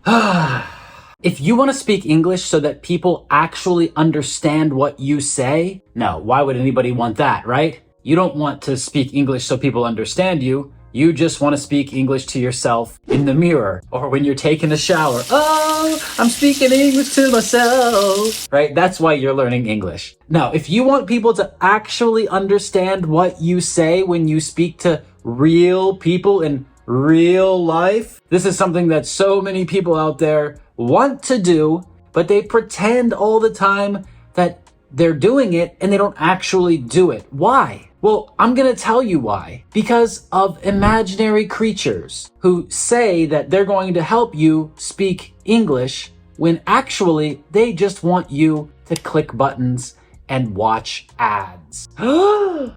If you want to speak English so that people actually understand what you say, no, why would anybody want that, right? You don't want to speak English so people understand you. You just want to speak English to yourself in the mirror or when you're taking a shower. Oh, I'm speaking English to myself, right? That's why you're learning English. Now, if you want people to actually understand what you say when you speak to real people in real life, this is something that so many people out there want to do, but they pretend all the time that they're doing it and they don't actually do it. Why? Well, I'm going to tell you why. Because of imaginary creatures who say that they're going to help you speak English when actually they just want you to click buttons and watch ads.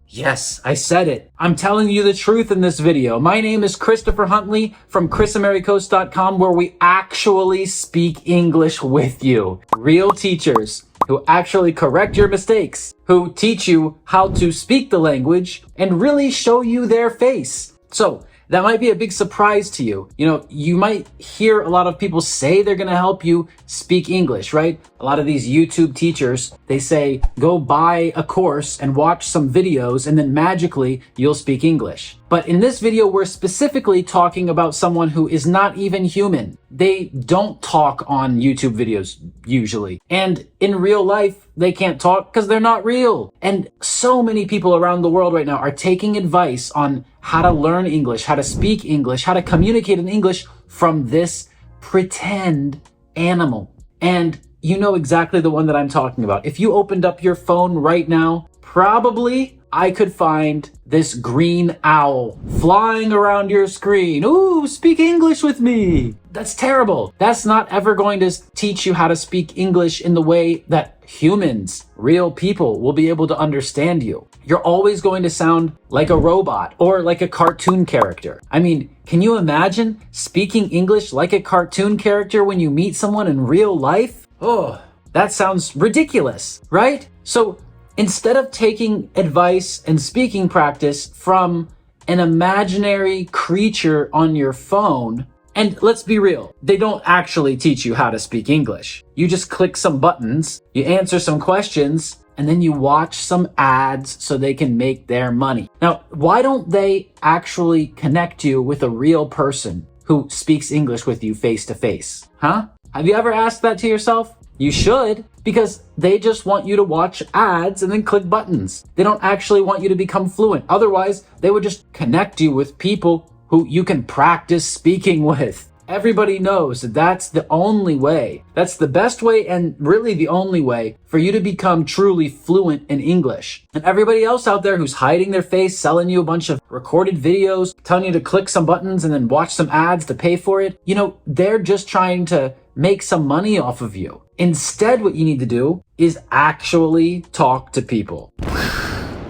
Yes, I said it. I'm telling you the truth in this video. My name is Christopher Huntley from ChrisAmericoast.com, where we actually speak English with you. Real teachers who actually correct your mistakes, who teach you how to speak the language and really show you their face. So that might be a big surprise to you. You know, you might hear a lot of people say they're going to help you speak English, right? A lot of these YouTube teachers, they say, go buy a course and watch some videos and then magically you'll speak English. But in this video, we're specifically talking about someone who is not even human. They don't talk on YouTube videos usually. And in real life, they can't talk because they're not real. And so many people around the world right now are taking advice on how to learn English, how to speak English, how to communicate in English from this pretend animal. And you know exactly the one that I'm talking about. If you opened up your phone right now, probably I could find this green owl flying around your screen. Ooh, speak English with me. That's terrible. That's not ever going to teach you how to speak English in the way that humans, real people, will be able to understand you. You're always going to sound like a robot or like a cartoon character. I mean, can you imagine speaking English like a cartoon character when you meet someone in real life? Oh, that sounds ridiculous, right? So instead of taking advice and speaking practice from an imaginary creature on your phone, and let's be real, they don't actually teach you how to speak English. You just click some buttons, you answer some questions, and then you watch some ads so they can make their money. Now, why don't they actually connect you with a real person who speaks English with you face to face? Huh? Have you ever asked that to yourself? You should, because they just want you to watch ads and then click buttons. They don't actually want you to become fluent. Otherwise, they would just connect you with people who you can practice speaking with. Everybody knows that that's the only way. That's the best way and really the only way for you to become truly fluent in English. And everybody else out there who's hiding their face, selling you a bunch of recorded videos, telling you to click some buttons and then watch some ads to pay for it, you know, they're just trying to make some money off of you. Instead, what you need to do is actually talk to people.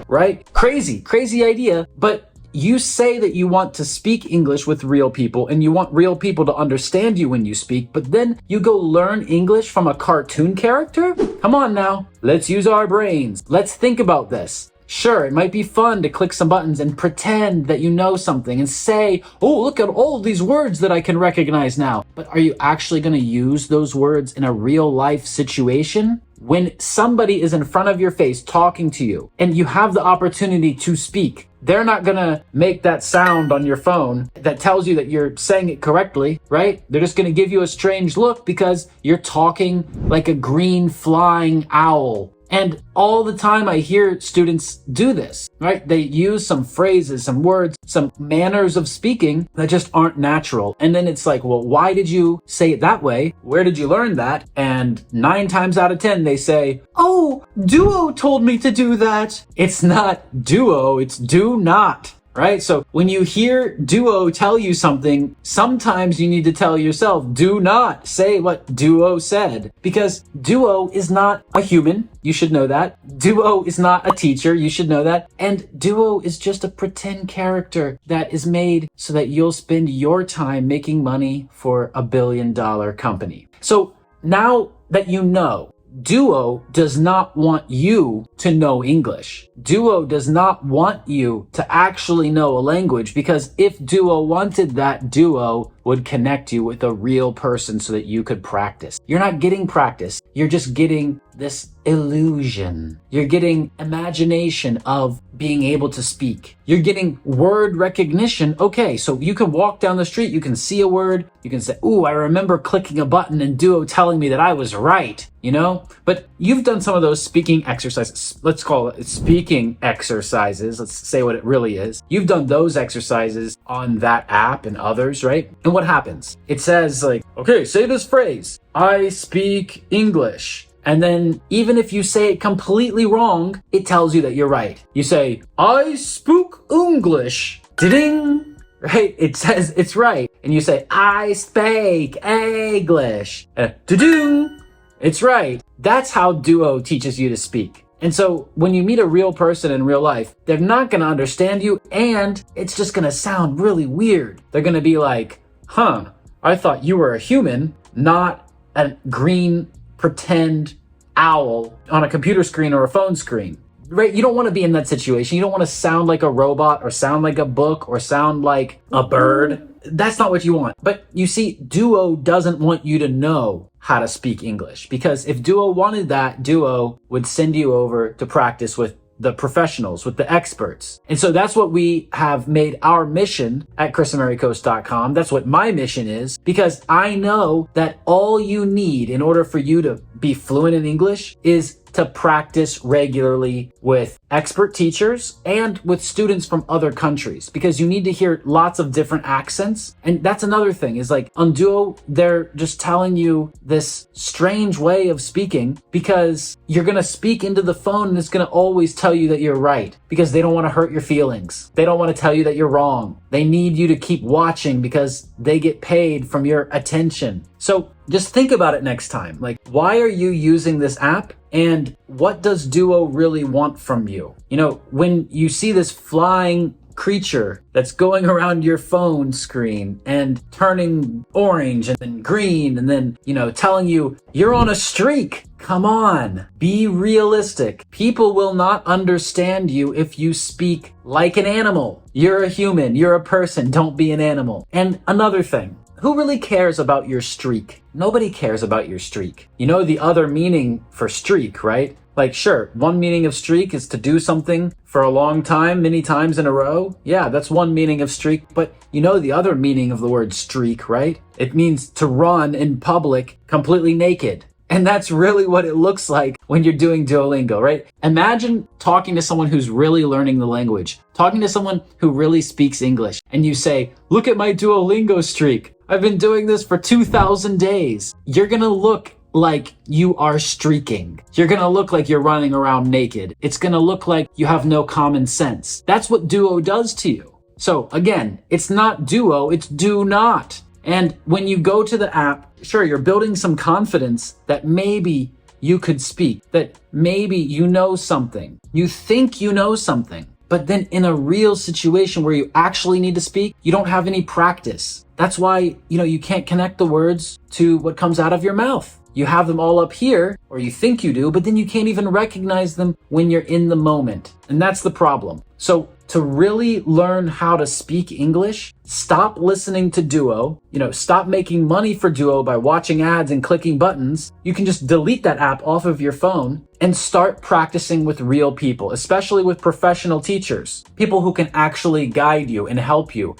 Right? Crazy idea, but you say that you want to speak English with real people and you want real people to understand you when you speak, but then you go learn English from a cartoon character? Come on now, let's use our brains. Let's think about this. Sure, it might be fun to click some buttons and pretend that you know something and say, oh, look at all these words that I can recognize now. But are you actually going to use those words in a real life situation? When somebody is in front of your face talking to you and you have the opportunity to speak, they're not going to make that sound on your phone that tells you that you're saying it correctly, right? They're just going to give you a strange look because you're talking like a green flying owl. And all the time I hear students do this, right? They use some phrases, some words, some manners of speaking that just aren't natural. And then it's like, well, why did you say it that way? Where did you learn that? And 9 times out of 10, they say, oh, Duo told me to do that. It's not Duo, it's do not. Right? So when you hear Duo tell you something, sometimes you need to tell yourself, do not say what Duo said, because Duo is not a human. You should know that. Duo is not a teacher. You should know that. And Duo is just a pretend character that is made so that you'll spend your time making money for $1 billion company. So now that you know, Duo does not want you to know English. Duo does not want you to actually know a language, because if Duo wanted that, Duo would connect you with a real person so that you could practice. You're not getting practice. You're just getting this illusion. You're getting imagination of being able to speak. You're getting word recognition. Okay, so you can walk down the street, you can see a word, you can say, ooh, I remember clicking a button and Duo telling me that I was right, you know? But you've done some of those speaking exercises. Let's call it speaking exercises. Let's say what it really is. You've done those exercises on that app and others, right? And what happens? It says like, okay, say this phrase, I speak English. And then even if you say it completely wrong, it tells you that you're right. You say, I speak English. Ding, right? It says it's right. And you say, I speak English. Ding, it's right. That's how Duo teaches you to speak. And so when you meet a real person in real life, they're not going to understand you, and it's just going to sound really weird. They're going to be like, I thought you were a human, not a green pretend owl on a computer screen or a phone screen, right? You don't want to be in that situation. You don't want to sound like a robot or sound like a book or sound like a bird. That's not what you want. But you see, Duo doesn't want you to know how to speak English, because if Duo wanted that, Duo would send you over to practice with the professionals, with the experts. And so that's what we have made our mission at chrisamericos.com. That's what my mission is, because I know that all you need in order for you to be fluent in English is to practice regularly with expert teachers and with students from other countries, because you need to hear lots of different accents. And that's another thing, is like on Duo, they're just telling you this strange way of speaking, because you're going to speak into the phone and it's going to always tell you that you're right, because they don't want to hurt your feelings. They don't want to tell you that you're wrong. They need you to keep watching because they get paid from your attention. So just think about it next time. Like, why are you using this app? And what does Duo really want from you? You know, when you see this flying creature that's going around your phone screen and turning orange and then green and then, you know, telling you you're on a streak. Come on, be realistic. People will not understand you if you speak like an animal. You're a human, you're a person, don't be an animal. And another thing, who really cares about your streak? Nobody cares about your streak. You know the other meaning for streak, right? Like, sure, one meaning of streak is to do something for a long time, many times in a row. Yeah, that's one meaning of streak. But you know the other meaning of the word streak, right? It means to run in public completely naked. And that's really what it looks like when you're doing Duolingo, right? Imagine talking to someone who's really learning the language, talking to someone who really speaks English, and you say, look at my Duolingo streak. I've been doing this for 2,000 days. You're gonna look like you are streaking. You're gonna look like you're running around naked. It's gonna look like you have no common sense. That's what Duo does to you. So again, it's not Duo, it's do not. And when you go to the app, sure, you're building some confidence that maybe you could speak, that maybe you know something. You think you know something. But then in a real situation where you actually need to speak, you don't have any practice. That's why, you can't connect the words to what comes out of your mouth. You have them all up here, or you think you do, but then you can't even recognize them when you're in the moment. And that's the problem. So to really learn how to speak English, stop listening to Duo, stop making money for Duo by watching ads and clicking buttons. You can just delete that app off of your phone and start practicing with real people, especially with professional teachers, people who can actually guide you and help you.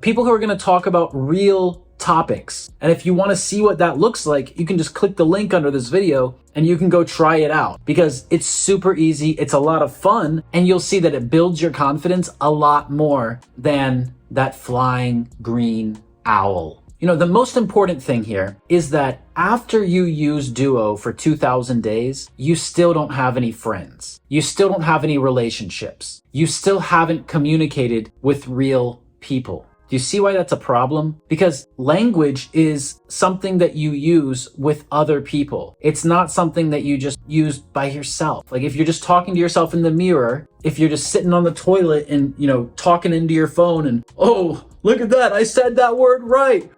People who are going to talk about real topics. And if you want to see what that looks like, you can just click the link under this video and you can go try it out, because it's super easy. It's a lot of fun, and you'll see that it builds your confidence a lot more than that flying green owl. The most important thing here is that after you use Duo for 2,000 days, you still don't have any friends. You still don't have any relationships. You still haven't communicated with real people. Do you see why that's a problem? Because language is something that you use with other people. It's not something that you just use by yourself. Like if you're just talking to yourself in the mirror, if you're just sitting on the toilet and, talking into your phone and, oh, look at that, I said that word right.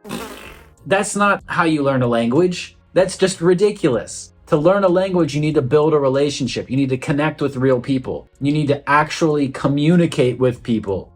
That's not how you learn a language. That's just ridiculous. To learn a language, you need to build a relationship. You need to connect with real people. You need to actually communicate with people,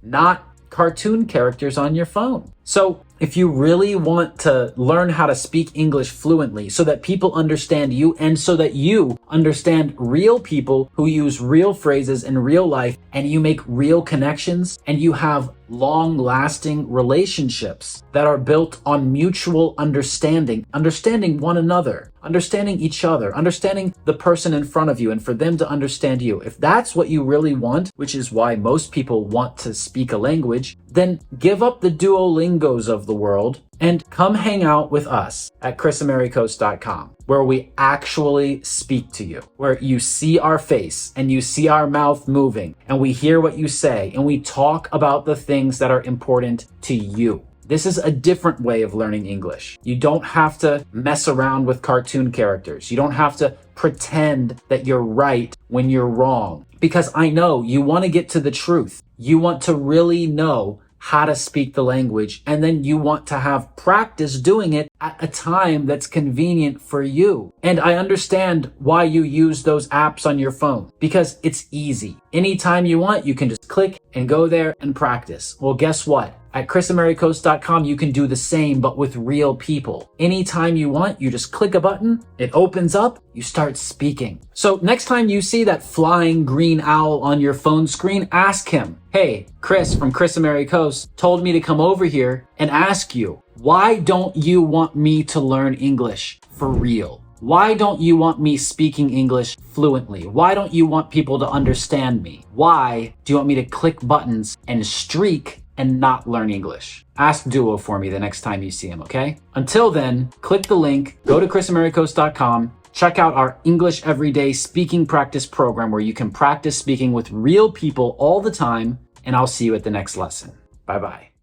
not cartoon characters on your phone. So if you really want to learn how to speak English fluently so that people understand you and so that you understand real people who use real phrases in real life and you make real connections and you have long-lasting relationships that are built on mutual understanding one another, understanding each other, understanding the person in front of you and for them to understand you. If that's what you really want, which is why most people want to speak a language, then give up the Duolingos of the world and come hang out with us at chrisamericos.com, where we actually speak to you, where you see our face and you see our mouth moving and we hear what you say and we talk about the things that are important to you. This is a different way of learning English. You don't have to mess around with cartoon characters. You don't have to pretend that you're right when you're wrong. Because I know you want to get to the truth. You want to really know how to speak the language, and then you want to have practice doing it at a time that's convenient for you. And I understand why you use those apps on your phone, because it's easy. Anytime you want, you can just click and go there and practice. Well, guess what? At chrisamericos.com, you can do the same, but with real people. Anytime you want, you just click a button, it opens up, you start speaking. So next time you see that flying green owl on your phone screen, ask him, hey, Chris from Chris Americos told me to come over here and ask you, why don't you want me to learn English for real? Why don't you want me speaking English fluently? Why don't you want people to understand me? Why do you want me to click buttons and streak and not learn English? Ask Duo for me the next time you see him, okay? Until then, click the link, go to chrisamericos.com, check out our English Everyday Speaking Practice program where you can practice speaking with real people all the time, and I'll see you at the next lesson. Bye-bye.